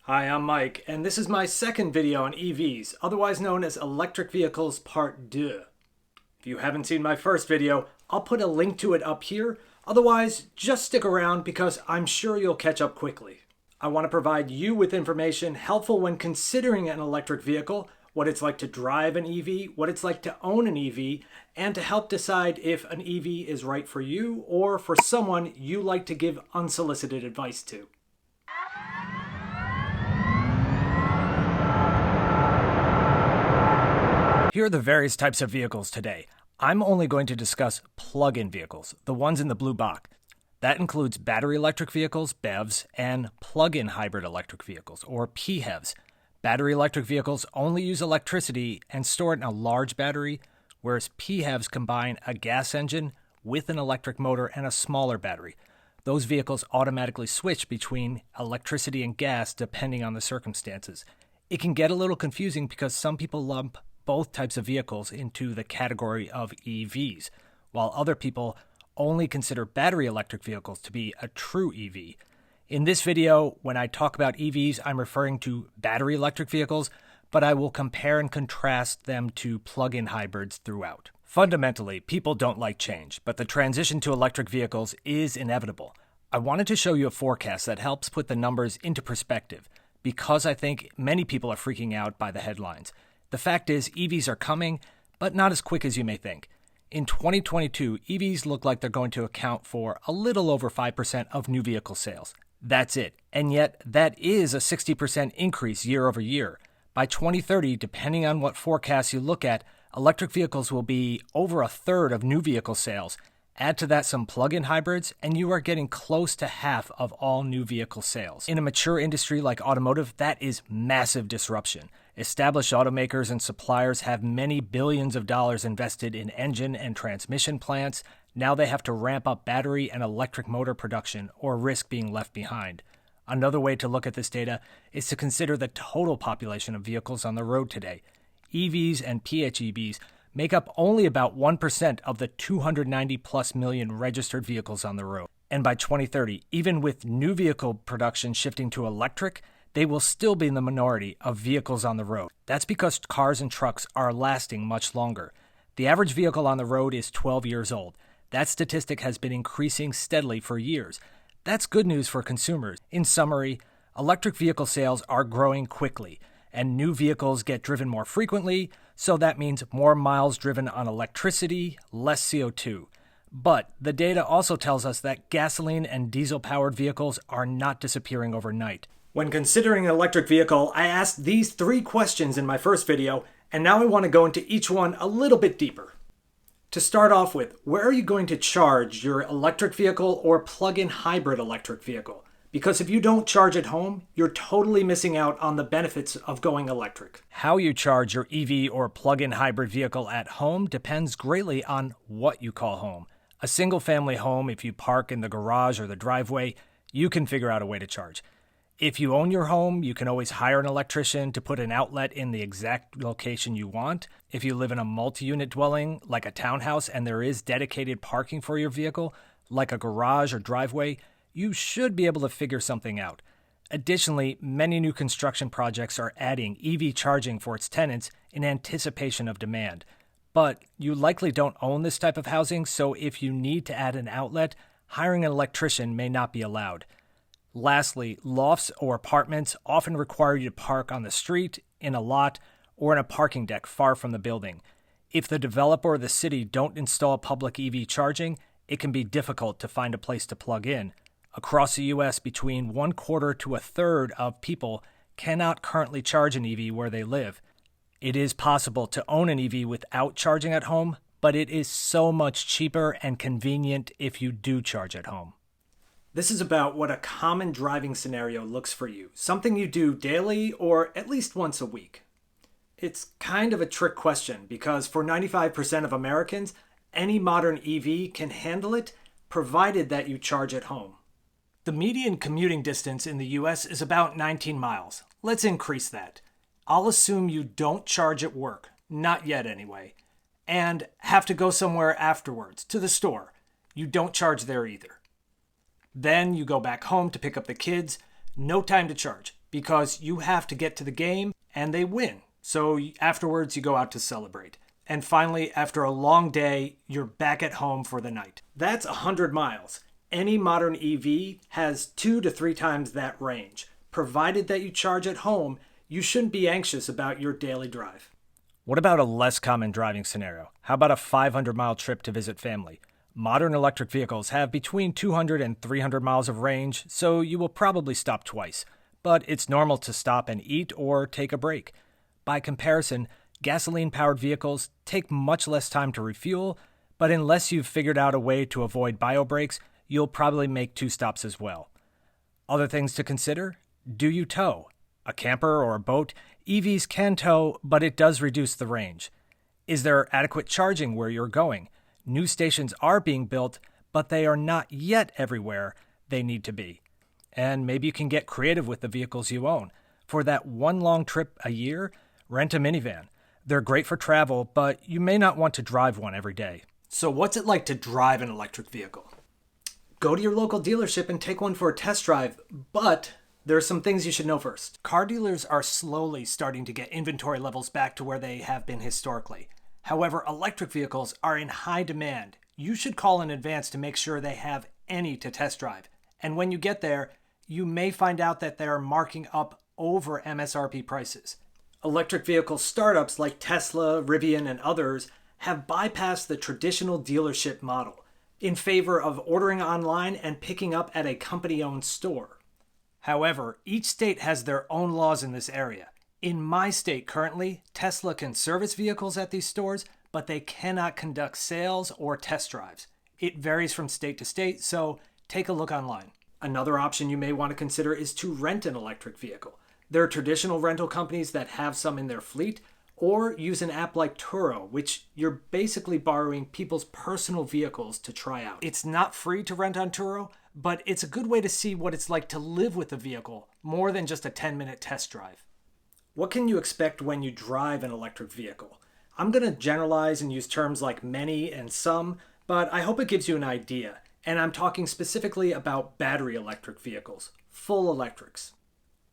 Hi, I'm Mike, and this is my second video on EVs, otherwise known as electric vehicles part 2. If you haven't seen my first video, I'll put a link to it up here. Otherwise, just stick around because I'm sure you'll catch up quickly. I want to provide you with information helpful when considering an electric vehicle, what it's like to drive an EV, what it's like to own an EV, and to help decide if an EV is right for you or for someone you like to give unsolicited advice to. Here are the various types of vehicles today. I'm only going to discuss plug-in vehicles, the ones in the blue box. That includes battery electric vehicles, BEVs, and plug-in hybrid electric vehicles, or PHEVs. Battery electric vehicles only use electricity and store it in a large battery, whereas PHEVs combine a gas engine with an electric motor and a smaller battery. Those vehicles automatically switch between electricity and gas depending on the circumstances. It can get a little confusing because some people lump both types of vehicles into the category of EVs, while other people only consider battery electric vehicles to be a true EV. In this video, when I talk about EVs, I'm referring to battery electric vehicles, but I will compare and contrast them to plug-in hybrids throughout. Fundamentally, people don't like change, but the transition to electric vehicles is inevitable. I wanted to show you a forecast that helps put the numbers into perspective, because I think many people are freaking out by the headlines. The fact is, EVs are coming, but not as quick as you may think. In 2022, EVs look like they're going to account for a little over 5% of new vehicle sales. That's it. And yet, that is a 60% increase year over year. By 2030, depending on what forecasts you look at, electric vehicles will be over a third of new vehicle sales. Add to that some plug-in hybrids, and you are getting close to half of all new vehicle sales. In a mature industry like automotive, that is massive disruption. Established automakers and suppliers have many billions of dollars invested in engine and transmission plants. Now they have to ramp up battery and electric motor production or risk being left behind. Another way to look at this data is to consider the total population of vehicles on the road today. EVs and PHEVs make up only about 1% of the 290 plus million registered vehicles on the road. And by 2030, even with new vehicle production shifting to electric, they will still be in the minority of vehicles on the road. That's because cars and trucks are lasting much longer. The average vehicle on the road is 12 years old. That statistic has been increasing steadily for years. That's good news for consumers. In summary, electric vehicle sales are growing quickly, and new vehicles get driven more frequently, so that means more miles driven on electricity, less CO2. But the data also tells us that gasoline and diesel-powered vehicles are not disappearing overnight. When considering an electric vehicle, I asked these 3 questions in my first video, and now I want to go into each one a little bit deeper. To start off with, where are you going to charge your electric vehicle or plug-in hybrid electric vehicle? Because if you don't charge at home, you're totally missing out on the benefits of going electric. How you charge your EV or plug-in hybrid vehicle at home depends greatly on what you call home. A single-family home, if you park in the garage or the driveway, you can figure out a way to charge. If you own your home, you can always hire an electrician to put an outlet in the exact location you want. If you live in a multi-unit dwelling, like a townhouse, and there is dedicated parking for your vehicle, like a garage or driveway, you should be able to figure something out. Additionally, many new construction projects are adding EV charging for its tenants in anticipation of demand. But you likely don't own this type of housing, so if you need to add an outlet, hiring an electrician may not be allowed. Lastly, lofts or apartments often require you to park on the street, in a lot, or in a parking deck far from the building. If the developer or the city don't install public EV charging, it can be difficult to find a place to plug in. Across the U.S., between 1/4 to 1/3 of people cannot currently charge an EV where they live. It is possible to own an EV without charging at home, but it is so much cheaper and convenient if you do charge at home. This is about what a common driving scenario looks for you, something you do daily or at least once a week. It's kind of a trick question because for 95% of Americans, any modern EV can handle it, provided that you charge at home. The median commuting distance in the US is about 19 miles. Let's increase that. I'll assume you don't charge at work, not yet anyway, and have to go somewhere afterwards, to the store. You don't charge there either. Then you go back home to pick up the kids. No time to charge. because you have to get to the game and they win. So afterwards, you go out to celebrate. And finally, after a long day, you're back at home for the night. That's 100 miles. Any modern EV has 2 to 3 times that range. Provided that you charge at home, you shouldn't be anxious about your daily drive. What about a less common driving scenario? How about a 500-mile trip to visit family? Modern electric vehicles have between 200 and 300 miles of range, so you will probably stop twice. But it's normal to stop and eat or take a break. By comparison, gasoline-powered vehicles take much less time to refuel, but unless you've figured out a way to avoid bio breaks, you'll probably make 2 stops as well. Other things to consider? Do you tow? A camper or a boat? EVs can tow, but it does reduce the range. Is there adequate charging where you're going? New stations are being built, but they are not yet everywhere they need to be. And maybe you can get creative with the vehicles you own. For that one long trip a year, rent a minivan. They're great for travel, but you may not want to drive one every day. So what's it like to drive an electric vehicle? Go to your local dealership and take one for a test drive, but there are some things you should know first. Car dealers are slowly starting to get inventory levels back to where they have been historically. However, electric vehicles are in high demand. You should call in advance to make sure they have any to test drive. And when you get there, you may find out that they're marking up over MSRP prices. Electric vehicle startups like Tesla, Rivian, and others have bypassed the traditional dealership model in favor of ordering online and picking up at a company-owned store. However, each state has their own laws in this area. In my state currently, Tesla can service vehicles at these stores, but they cannot conduct sales or test drives. It varies from state to state, so take a look online. Another option you may want to consider is to rent an electric vehicle. There are traditional rental companies that have some in their fleet, or use an app like Turo, which you're basically borrowing people's personal vehicles to try out. It's not free to rent on Turo, but it's a good way to see what it's like to live with a vehicle, more than just a 10-minute test drive. What can you expect when you drive an electric vehicle? I'm going to generalize and use terms like many and some, but I hope it gives you an idea. And I'm talking specifically about battery electric vehicles, full electrics.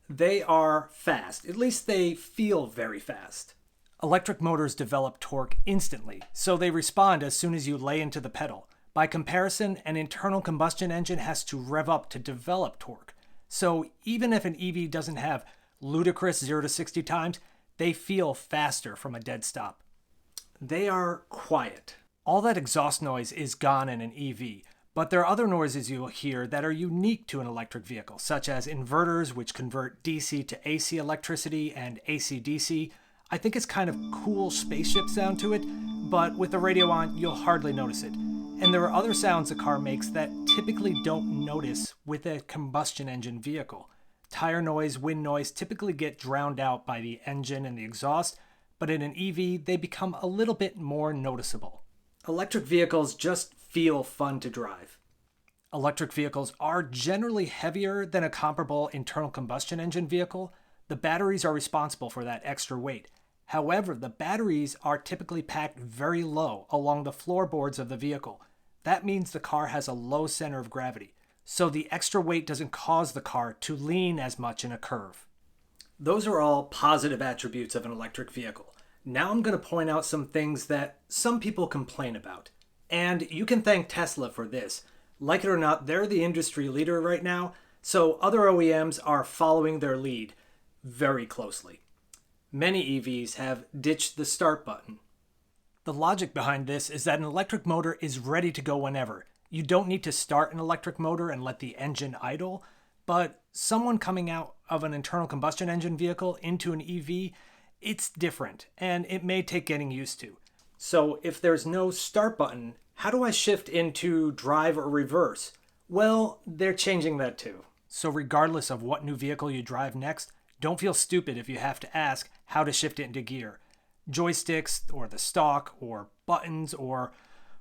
They are fast, at least they feel very fast. Electric motors develop torque instantly, so they respond as soon as you lay into the pedal. By comparison, an internal combustion engine has to rev up to develop torque. So even if an EV doesn't have ludicrous 0 to 60 times, they feel faster from a dead stop. They are quiet. All that exhaust noise is gone in an EV, but there are other noises you'll hear that are unique to an electric vehicle, such as inverters, which convert DC to AC electricity, and AC-DC. I think it's kind of cool spaceship sound to it, but with the radio on, you'll hardly notice it. And there are other sounds a car makes that typically don't notice with a combustion engine vehicle. Tire noise, wind noise typically get drowned out by the engine and the exhaust, but in an EV, they become a little bit more noticeable. Electric vehicles just feel fun to drive. Electric vehicles are generally heavier than a comparable internal combustion engine vehicle. The batteries are responsible for that extra weight. However, the batteries are typically packed very low along the floorboards of the vehicle. That means the car has a low center of gravity, so the extra weight doesn't cause the car to lean as much in a curve. Those are all positive attributes of an electric vehicle. Now I'm going to point out some things that some people complain about. And you can thank Tesla for this. Like it or not, they're the industry leader right now, so other OEMs are following their lead very closely. Many EVs have ditched the start button. The logic behind this is that an electric motor is ready to go whenever. You don't need to start an electric motor and let the engine idle, but someone coming out of an internal combustion engine vehicle into an EV, it's different, and it may take getting used to. So if there's no start button, how do I shift into drive or reverse? Well, they're changing that too. So regardless of what new vehicle you drive next, don't feel stupid if you have to ask how to shift it into gear. Joysticks, or the stalk, or buttons, or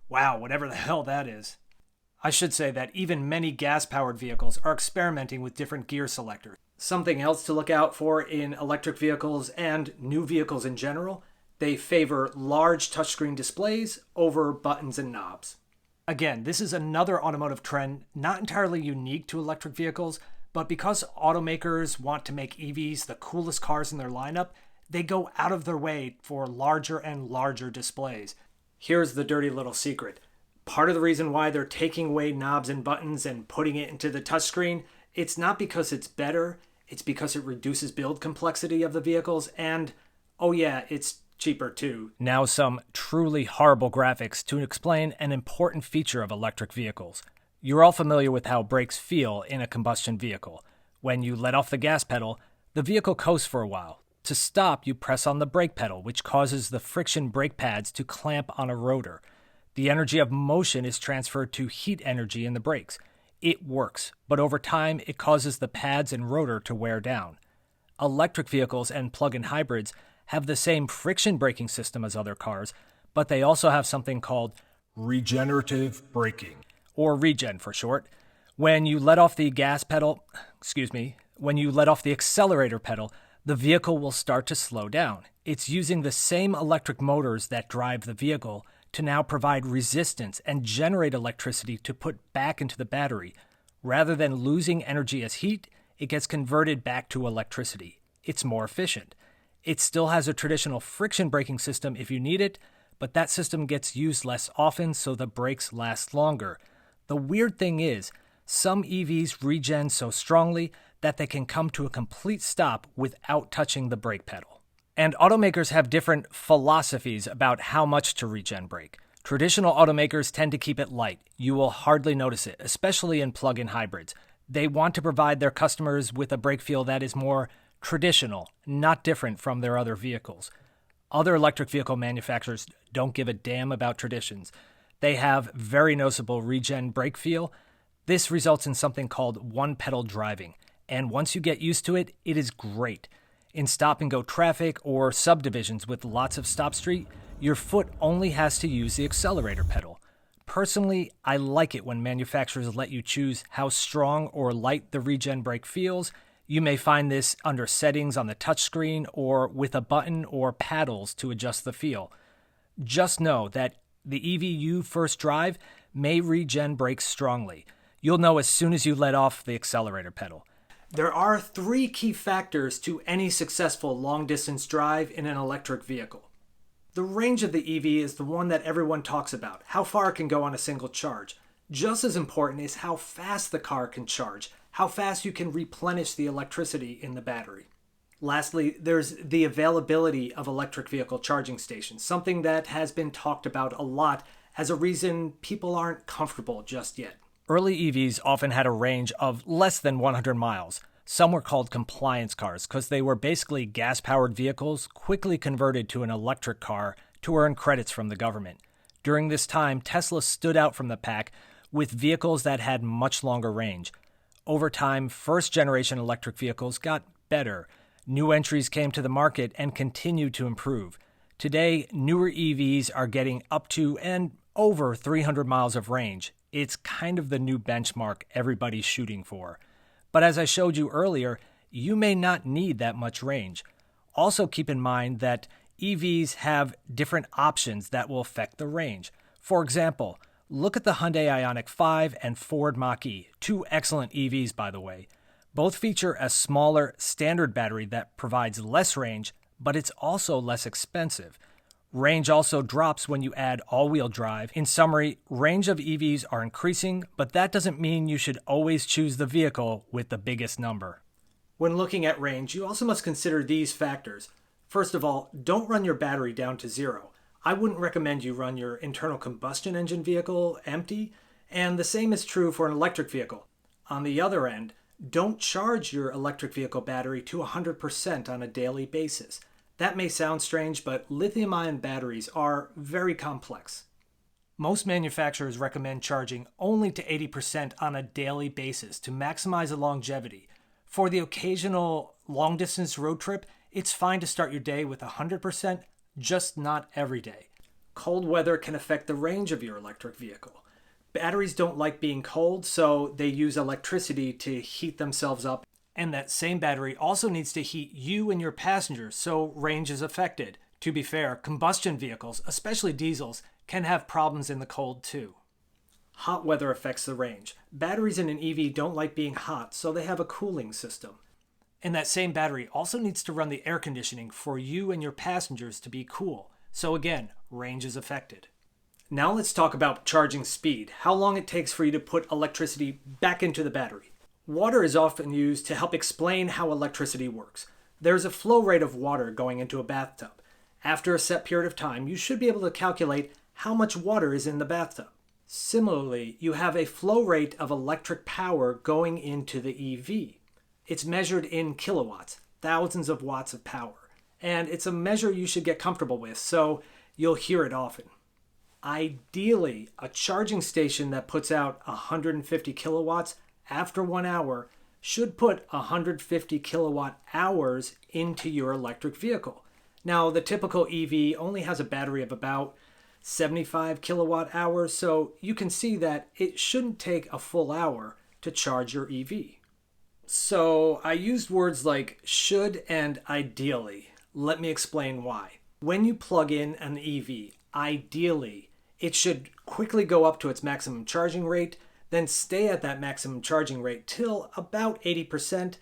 wow, whatever the hell that is. I should say that even many gas-powered vehicles are experimenting with different gear selectors. Something else to look out for in electric vehicles and new vehicles in general, they favor large touchscreen displays over buttons and knobs. Again, this is another automotive trend not entirely unique to electric vehicles, But because automakers want to make EVs the coolest cars in their lineup, they go out of their way for larger and larger displays. Here's the dirty little secret. Part of the reason why they're taking away knobs and buttons and putting it into the touchscreen, it's not because it's better, it's because it reduces build complexity of the vehicles, and, oh yeah, it's cheaper too. Now some truly horrible graphics to explain an important feature of electric vehicles. You're all familiar with how brakes feel in a combustion vehicle. When you let off the gas pedal, the vehicle coasts for a while. To stop, you press on the brake pedal, which causes the friction brake pads to clamp on a rotor. The energy of motion is transferred to heat energy in the brakes. It works, but over time, it causes the pads and rotor to wear down. Electric vehicles and plug-in hybrids have the same friction braking system as other cars, but they also have something called regenerative braking, or regen for short. When you let off the accelerator pedal, the vehicle will start to slow down. It's using the same electric motors that drive the vehicle to now provide resistance and generate electricity to put back into the battery. Rather than losing energy as heat, it gets converted back to electricity. It's more efficient. It still has a traditional friction braking system if you need it, but that system gets used less often so the brakes last longer. The weird thing is, some EVs regen so strongly that they can come to a complete stop without touching the brake pedal. And automakers have different philosophies about how much to regen brake. Traditional automakers tend to keep it light. You will hardly notice it, especially in plug-in hybrids. They want to provide their customers with a brake feel that is more traditional, not different from their other vehicles. Other electric vehicle manufacturers don't give a damn about traditions. They have very noticeable regen brake feel. This results in something called one-pedal driving, and once you get used to it, it is great. In stop-and-go traffic or subdivisions with lots of stop street, your foot only has to use the accelerator pedal. Personally, I like it when manufacturers let you choose how strong or light the regen brake feels. You may find this under settings on the touchscreen or with a button or paddles to adjust the feel. Just know that the EV you first drive may regen brake strongly. You'll know as soon as you let off the accelerator pedal. There are 3 key factors to any successful long-distance drive in an electric vehicle. The range of the EV is the one that everyone talks about, how far it can go on a single charge. Just as important is how fast the car can charge, how fast you can replenish the electricity in the battery. Lastly, there's the availability of electric vehicle charging stations, something that has been talked about a lot as a reason people aren't comfortable just yet. Early EVs often had a range of less than 100 miles. Some were called compliance cars because they were basically gas-powered vehicles quickly converted to an electric car to earn credits from the government. During this time, Tesla stood out from the pack with vehicles that had much longer range. Over time, first-generation electric vehicles got better. New entries came to the market and continued to improve. Today, newer EVs are getting up to and over 300 miles of range. It's kind of the new benchmark everybody's shooting for. But as I showed you earlier, you may not need that much range. Also keep in mind that EVs have different options that will affect the range. For example, look at the Hyundai Ioniq 5 and Ford Mach-E, 2 excellent EVs by the way. Both feature a smaller standard battery that provides less range, but it's also less expensive. Range also drops when you add all-wheel drive. In summary, range of EVs are increasing, but that doesn't mean you should always choose the vehicle with the biggest number. When looking at range, you also must consider these factors. First of all, don't run your battery down to zero. I wouldn't recommend you run your internal combustion engine vehicle empty, and the same is true for an electric vehicle. On the other end, don't charge your electric vehicle battery to 100% on a daily basis. That may sound strange, but lithium-ion batteries are very complex. Most manufacturers recommend charging only to 80% on a daily basis to maximize the longevity. For the occasional long-distance road trip, it's fine to start your day with 100%, just not every day. Cold weather can affect the range of your electric vehicle. Batteries don't like being cold, so they use electricity to heat themselves up. And that same battery also needs to heat you and your passengers, so range is affected. To be fair, combustion vehicles, especially diesels, can have problems in the cold too. Hot weather affects the range. Batteries in an EV don't like being hot, so they have a cooling system. And that same battery also needs to run the air conditioning for you and your passengers to be cool. So again, range is affected. Now let's talk about charging speed, how long it takes for you to put electricity back into the battery. Water is often used to help explain how electricity works. There's a flow rate of water going into a bathtub. After a set period of time, you should be able to calculate how much water is in the bathtub. Similarly, you have a flow rate of electric power going into the EV. It's measured in kilowatts, thousands of watts of power, and it's a measure you should get comfortable with, so you'll hear it often. Ideally, a charging station that puts out 150 kilowatts after 1 hour should put 150 kilowatt hours into your electric vehicle. Now, the typical EV only has a battery of about 75 kilowatt hours, so you can see that it shouldn't take a full hour to charge your EV. So I used words like should and ideally. Let me explain why. When you plug in an EV, ideally, it should quickly go up to its maximum charging rate, then stay at that maximum charging rate till about 80%,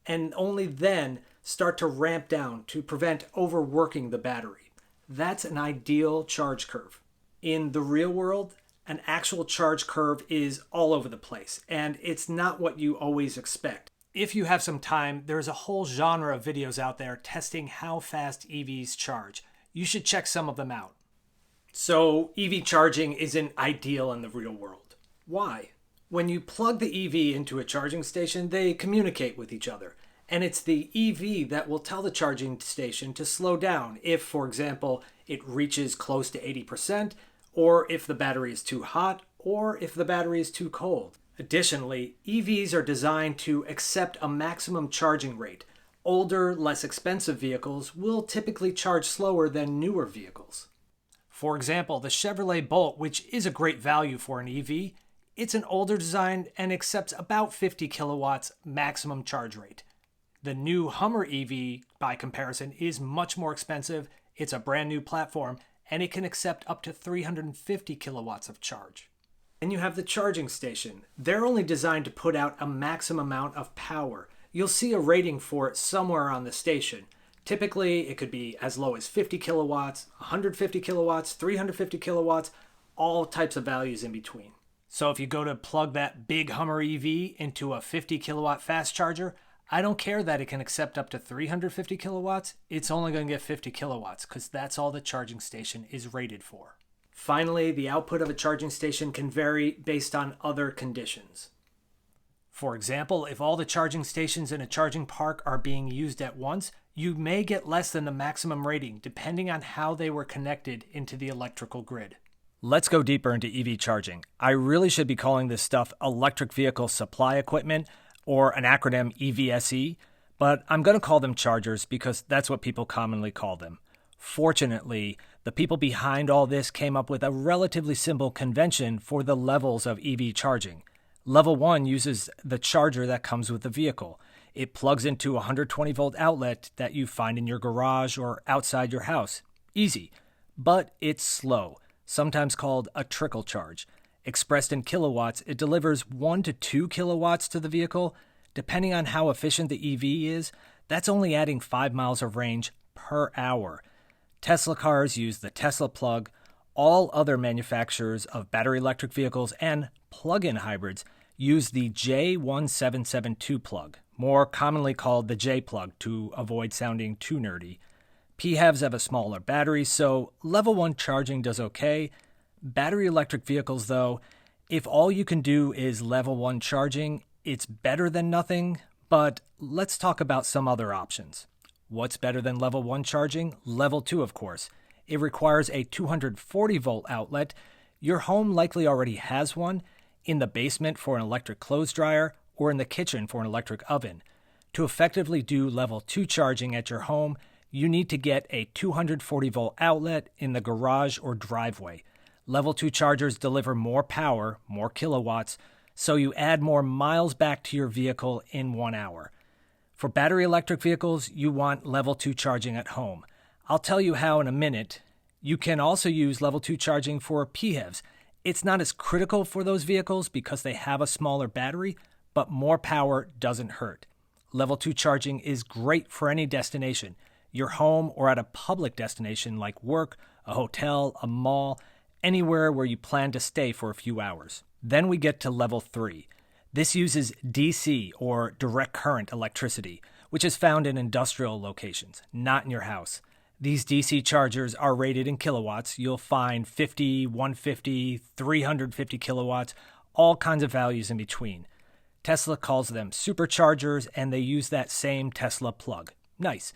and only then start to ramp down to prevent overworking the battery. That's an ideal charge curve. In the real world, an actual charge curve is all over the place, and it's not what you always expect. If you have some time, there's a whole genre of videos out there testing how fast EVs charge. You should check some of them out. So EV charging isn't ideal in the real world. Why? When you plug the EV into a charging station, they communicate with each other. And it's the EV that will tell the charging station to slow down if, for example, it reaches close to 80%, or if the battery is too hot, or if the battery is too cold. Additionally, EVs are designed to accept a maximum charging rate. Older, less expensive vehicles will typically charge slower than newer vehicles. For example, the Chevrolet Bolt, which is a great value for an EV, it's an older design and accepts about 50 kilowatts maximum charge rate. The new Hummer EV, by comparison, is much more expensive. It's a brand new platform, and it can accept up to 350 kilowatts of charge. And you have the charging station. They're only designed to put out a maximum amount of power. You'll see a rating for it somewhere on the station. Typically, it could be as low as 50 kilowatts, 150 kilowatts, 350 kilowatts, all types of values in between. So if you go to plug that big Hummer EV into a 50 kilowatt fast charger, I don't care that it can accept up to 350 kilowatts, it's only going to get 50 kilowatts because that's all the charging station is rated for. Finally, the output of a charging station can vary based on other conditions. For example, if all the charging stations in a charging park are being used at once, you may get less than the maximum rating depending on how they were connected into the electrical grid. Let's go deeper into EV charging. I really should be calling this stuff electric vehicle supply equipment, or an acronym EVSE, but I'm going to call them chargers because that's what people commonly call them. Fortunately, the people behind all this came up with a relatively simple convention for the levels of EV charging. Level 1 uses the charger that comes with the vehicle. It plugs into a 120-volt outlet that you find in your garage or outside your house. Easy, but it's slow, sometimes called a trickle charge. Expressed in kilowatts, it delivers 1 to 2 kilowatts to the vehicle. Depending on how efficient the EV is, that's only adding 5 miles of range per hour. Tesla cars use the Tesla plug. All other manufacturers of battery electric vehicles and plug-in hybrids use the J1772 plug, more commonly called the J plug to avoid sounding too nerdy. PHEVs have a smaller battery, so level 1 charging does okay. Battery electric vehicles, though, if all you can do is level 1 charging, it's better than nothing, but let's talk about some other options. What's better than level 1 charging? Level 2, of course. It requires a 240-volt outlet. Your home likely already has one, in the basement for an electric clothes dryer, or in the kitchen for an electric oven. To effectively do level 2 charging at your home, you need to get a 240-volt outlet in the garage or driveway. Level 2 chargers deliver more power, more kilowatts, so you add more miles back to your vehicle in 1 hour. For battery electric vehicles, you want level 2 charging at home. I'll tell you how in a minute. You can also use level 2 charging for PHEVs. It's not as critical for those vehicles because they have a smaller battery, but more power doesn't hurt. Level 2 charging is great for any destination, your home or at a public destination like work, a hotel, a mall, anywhere where you plan to stay for a few hours. Then we get to level 3. This uses DC or direct current electricity, which is found in industrial locations, not in your house. These DC chargers are rated in kilowatts. You'll find 50, 150, 350 kilowatts, all kinds of values in between. Tesla calls them superchargers, and they use that same Tesla plug. Nice.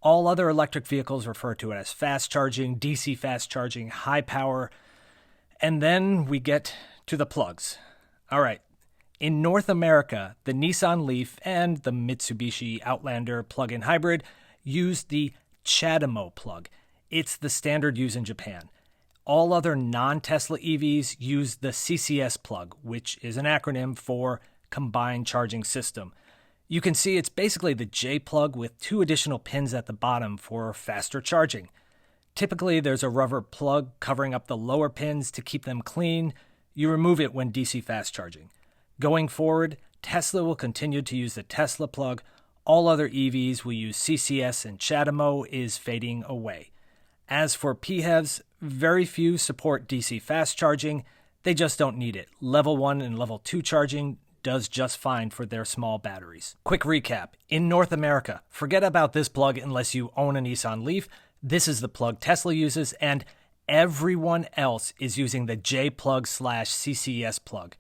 All other electric vehicles refer to it as fast charging, DC fast charging, high power. And then we get to the plugs. All right. In North America, the Nissan Leaf and the Mitsubishi Outlander plug-in hybrid use the CHAdeMO plug. It's the standard used in Japan. All other non-Tesla EVs use the CCS plug, which is an acronym for Combined Charging System. You can see it's basically the J plug with 2 additional pins at the bottom for faster charging. Typically, there's a rubber plug covering up the lower pins to keep them clean. You remove it when DC fast charging. Going forward, Tesla will continue to use the Tesla plug. All other EVs will use CCS, and CHAdeMO is fading away. As for PHEVs, very few support DC fast charging. They just don't need it. Level 1 and Level 2 charging does just fine for their small batteries. Quick recap. In North America, forget about this plug unless you own a Nissan Leaf. This is the plug Tesla uses, and everyone else is using the J plug / CCS plug.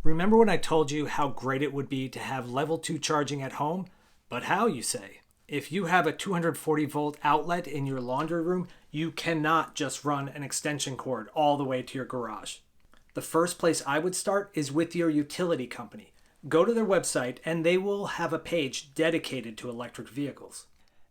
Remember when I told you how great it would be to have level 2 charging at home? But how, you say? If you have a 240-volt outlet in your laundry room, you cannot just run an extension cord all the way to your garage. The first place I would start is with your utility company. Go to their website and they will have a page dedicated to electric vehicles.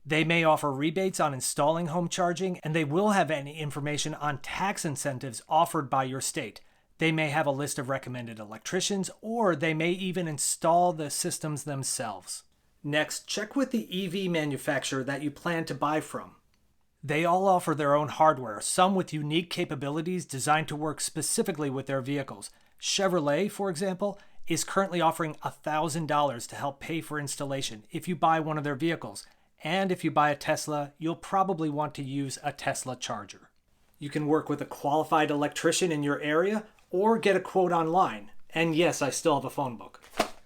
They may offer rebates on installing home charging, and they will have any information on tax incentives offered by your state. They may have a list of recommended electricians, or they may even install the systems themselves. Next, check with the EV manufacturer that you plan to buy from. They all offer their own hardware, some with unique capabilities designed to work specifically with their vehicles. Chevrolet, for example, is currently offering $1,000 to help pay for installation if you buy one of their vehicles. And if you buy a Tesla, you'll probably want to use a Tesla charger. You can work with a qualified electrician in your area or get a quote online. And yes, I still have a phone book.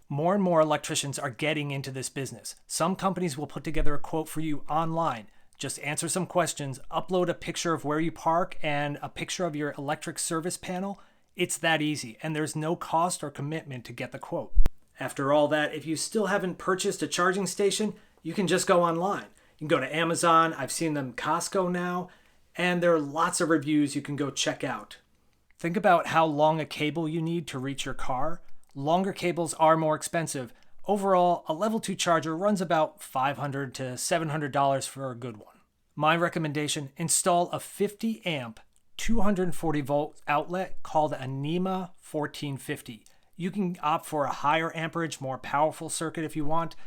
More and more electricians are getting into this business. Some companies will put together a quote for you online. Just answer some questions, upload a picture of where you park and a picture of your electric service panel. It's that easy, and there's no cost or commitment to get the quote. After all that, if you still haven't purchased a charging station, you can just go online. You can go to Amazon, I've seen them Costco now, and there are lots of reviews you can go check out. Think about how long a cable you need to reach your car. Longer cables are more expensive. Overall, a level 2 charger runs about $500 to $700 for a good one. My recommendation, install a 50 amp, 240 volt outlet called a NEMA 1450. You can opt for a higher amperage, more powerful circuit if you want.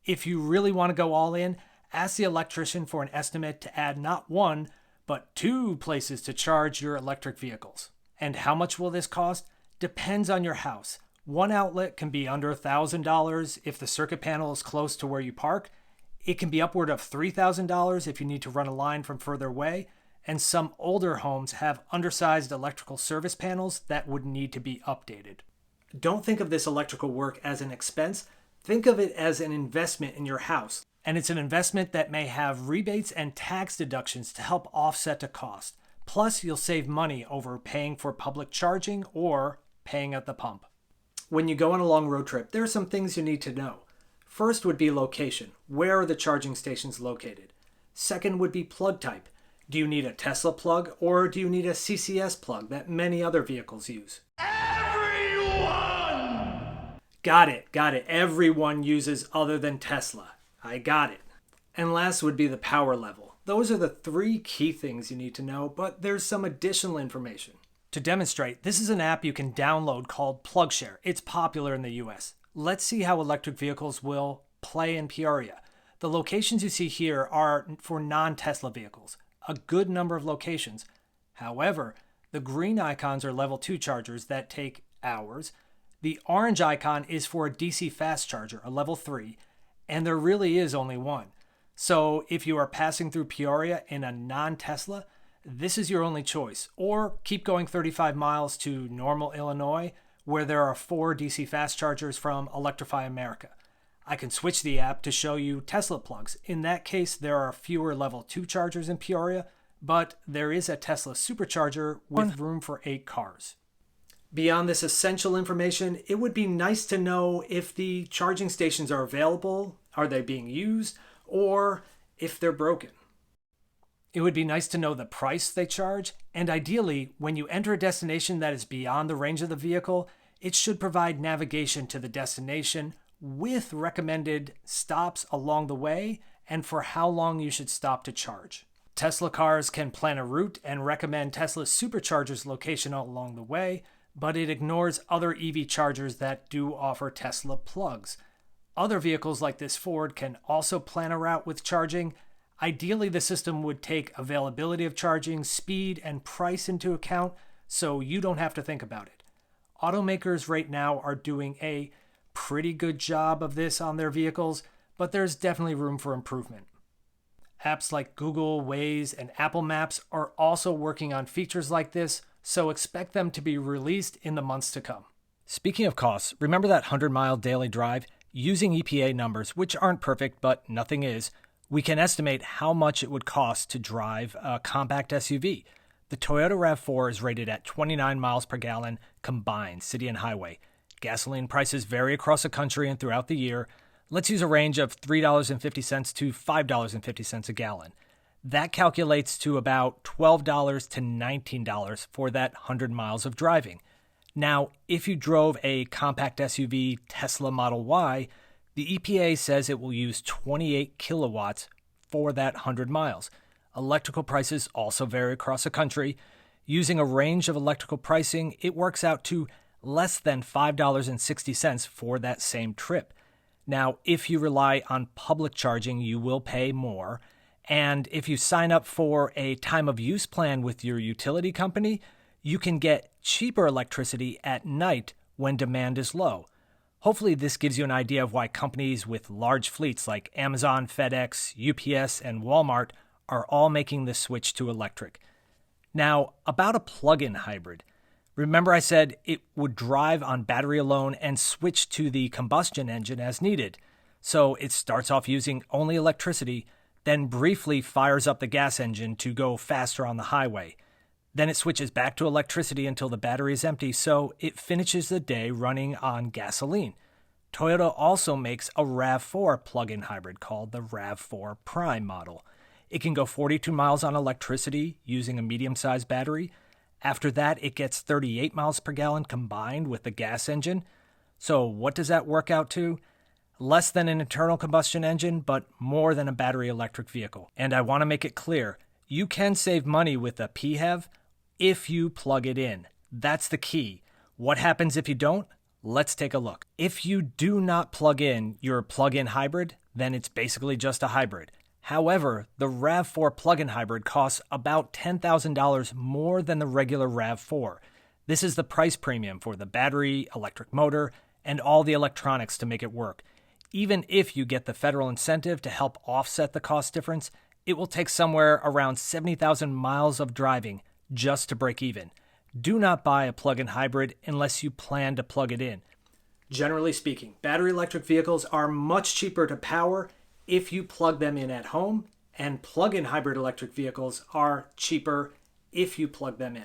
If you really want to go all in, ask the electrician for an estimate to add not 1, but 2 places to charge your electric vehicles. And how much will this cost? Depends on your house. One outlet can be under $1,000 if the circuit panel is close to where you park. It can be upward of $3,000 if you need to run a line from further away. And some older homes have undersized electrical service panels that would need to be updated. Don't think of this electrical work as an expense. Think of it as an investment in your house. And it's an investment that may have rebates and tax deductions to help offset the cost. Plus, you'll save money over paying for public charging or paying at the pump. When you go on a long road trip, there are some things you need to know. First would be location. Where are the charging stations located? Second would be plug type. Do you need a Tesla plug or do you need a CCS plug that many other vehicles use? Everyone! Got it. Everyone uses other than Tesla. I got it. And last would be the power level. Those are the 3 key things you need to know, but there's some additional information. To demonstrate, this is an app you can download called PlugShare. It's popular in the US. Let's see how electric vehicles will play in Peoria. The locations you see here are for non-Tesla vehicles. a good number of locations. However, the green icons are level 2 chargers that take hours. The orange icon is for a DC fast charger, a level 3, and there really is only one. So if you are passing through Peoria in a non-Tesla, this is your only choice. Or keep going 35 miles to Normal, Illinois, where there are 4 DC fast chargers from Electrify America. I can switch the app to show you Tesla plugs. In that case, there are fewer level 2 chargers in Peoria, but there is a Tesla supercharger with room for 8 cars. Beyond this essential information, it would be nice to know if the charging stations are available, are they being used, or if they're broken. It would be nice to know the price they charge, and ideally, when you enter a destination that is beyond the range of the vehicle, it should provide navigation to the destination with recommended stops along the way and for how long you should stop to charge. Tesla cars can plan a route and recommend Tesla superchargers location along the way, but it ignores other EV chargers that do offer Tesla plugs. Other vehicles like this Ford can also plan a route with charging. Ideally, the system would take availability of charging, speed, and price into account so you don't have to think about it. Automakers right now are doing a pretty good job of this on their vehicles, but there's definitely room for improvement. Apps like Google, Waze, and Apple Maps are also working on features like this, so expect them to be released in the months to come. Speaking of costs, remember that 100-mile daily drive? Using EPA numbers, which aren't perfect, but nothing is, we can estimate how much it would cost to drive a compact SUV. The Toyota RAV4 is rated at 29 miles per gallon combined, city and highway. Gasoline prices vary across the country and throughout the year. Let's use a range of $3.50 to $5.50 a gallon. That calculates to about $12 to $19 for that 100 miles of driving. Now, if you drove a compact SUV Tesla Model Y, the EPA says it will use 28 kilowatts for that 100 miles. Electrical prices also vary across the country. Using a range of electrical pricing, it works out to less than $5.60 for that same trip. Now, if you rely on public charging, you will pay more. And if you sign up for a time of use plan with your utility company, you can get cheaper electricity at night when demand is low. Hopefully this gives you an idea of why companies with large fleets like Amazon, FedEx, UPS, and Walmart are all making the switch to electric. Now, about a plug-in hybrid. Remember I said it would drive on battery alone and switch to the combustion engine as needed. So it starts off using only electricity, then briefly fires up the gas engine to go faster on the highway. Then it switches back to electricity until the battery is empty, so it finishes the day running on gasoline. Toyota also makes a RAV4 plug-in hybrid called the RAV4 Prime model. It can go 42 miles on electricity using a medium-sized battery. After that, it gets 38 miles per gallon combined with the gas engine. So what does that work out to? Less than an internal combustion engine, but more than a battery electric vehicle. And I want to make it clear, you can save money with a PHEV if you plug it in. That's the key. What happens if you don't? Let's take a look. If you do not plug in your plug-in hybrid, then it's basically just a hybrid. However, the RAV4 plug-in hybrid costs about $10,000 more than the regular RAV4. This is the price premium for the battery, electric motor, and all the electronics to make it work. Even if you get the federal incentive to help offset the cost difference, it will take somewhere around 70,000 miles of driving just to break even. Do not buy a plug-in hybrid unless you plan to plug it in. Generally speaking, battery electric vehicles are much cheaper to power if you plug them in at home, and plug-in hybrid electric vehicles are cheaper if you plug them in.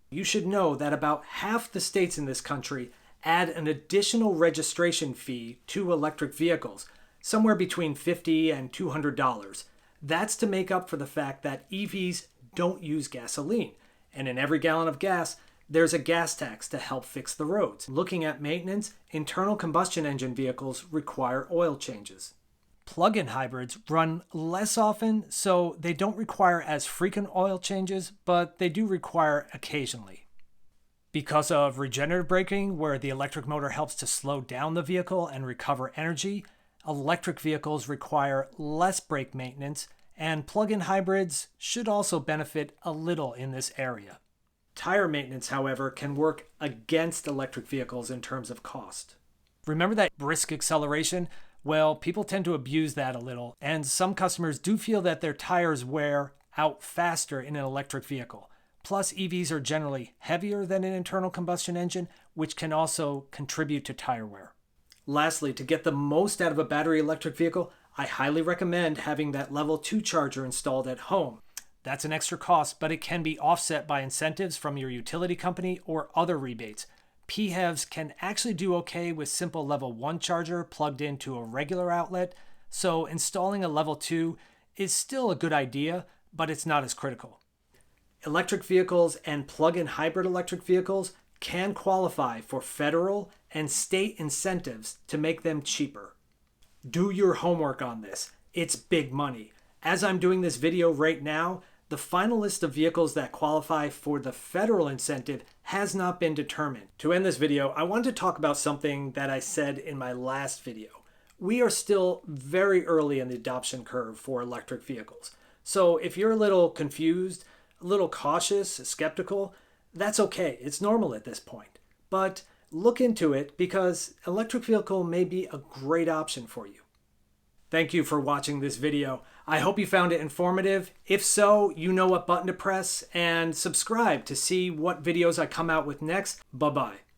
You should know that about half the states in this country add an additional registration fee to electric vehicles, somewhere between $50 and $200. That's to make up for the fact that EVs don't use gasoline, and in every gallon of gas, there's a gas tax to help fix the roads. Looking at maintenance, internal combustion engine vehicles require oil changes. Plug-in hybrids run less often, so they don't require as frequent oil changes, but they do require occasionally. Because of regenerative braking, where the electric motor helps to slow down the vehicle and recover energy, electric vehicles require less brake maintenance and plug-in hybrids should also benefit a little in this area. Tire maintenance, however, can work against electric vehicles in terms of cost. Remember that brisk acceleration? Well, people tend to abuse that a little, and some customers do feel that their tires wear out faster in an electric vehicle. Plus, EVs are generally heavier than an internal combustion engine, which can also contribute to tire wear. Lastly, to get the most out of a battery electric vehicle, I highly recommend having that level 2 charger installed at home. That's an extra cost, but it can be offset by incentives from your utility company or other rebates. PHEVs can actually do okay with simple level 1 charger plugged into a regular outlet, so installing a level 2 is still a good idea, but it's not as critical. Electric vehicles and plug-in hybrid electric vehicles can qualify for federal and state incentives to make them cheaper. Do your homework on this. It's big money. As I'm doing this video right now, the final list of vehicles that qualify for the federal incentive has not been determined. To end this video, I want to talk about something that I said in my last video. We are still very early in the adoption curve for electric vehicles. So if you're a little confused, a little cautious, skeptical, that's okay. It's normal at this point. But look into it because electric vehicle may be a great option for you. Thank you for watching this video. I hope you found it informative. If so, you know what button to press, and subscribe to see what videos I come out with next. Bye-bye.